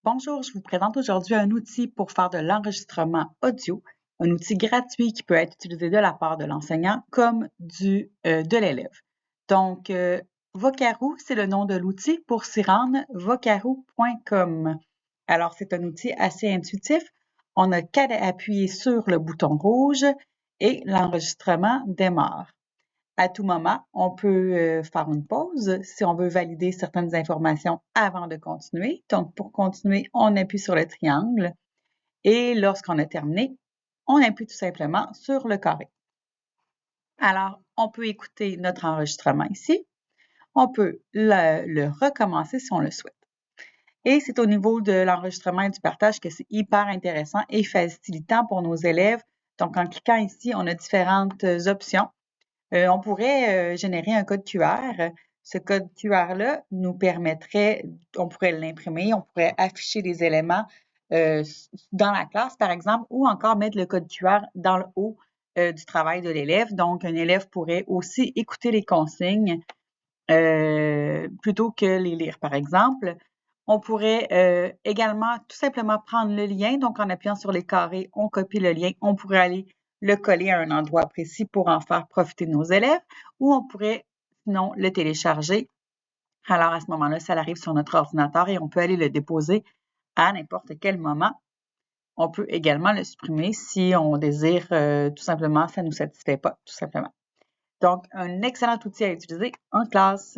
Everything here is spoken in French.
Bonjour, je vous présente aujourd'hui un outil pour faire de l'enregistrement audio, un outil gratuit qui peut être utilisé de la part de l'enseignant comme de l'élève. Donc, Vocaroo, c'est le nom de l'outil. Pour s'y rendre, vocaroo.com. Alors, c'est un outil assez intuitif. On n'a qu'à appuyer sur le bouton rouge et l'enregistrement démarre. À tout moment, on peut faire une pause si on veut valider certaines informations avant de continuer. Donc, pour continuer, on appuie sur le triangle et lorsqu'on a terminé, on appuie tout simplement sur le carré. Alors, on peut écouter notre enregistrement ici. On peut le recommencer si on le souhaite. Et c'est au niveau de l'enregistrement et du partage que c'est hyper intéressant et facilitant pour nos élèves. Donc, en cliquant ici, on a différentes options. On pourrait générer un code QR. Ce code QR-là nous permettrait, on pourrait l'imprimer, on pourrait afficher des éléments dans la classe, par exemple, ou encore mettre le code QR dans le haut du travail de l'élève. Donc, un élève pourrait aussi écouter les consignes plutôt que les lire, par exemple. On pourrait également tout simplement prendre le lien. Donc, en appuyant sur les carrés, on copie le lien. On pourrait aller le coller à un endroit précis pour en faire profiter nos élèves ou on pourrait sinon le télécharger. Alors, à ce moment-là, ça arrive sur notre ordinateur et on peut aller le déposer à n'importe quel moment. On peut également le supprimer si on désire tout simplement, ça ne nous satisfait pas, tout simplement. Donc, un excellent outil à utiliser en classe.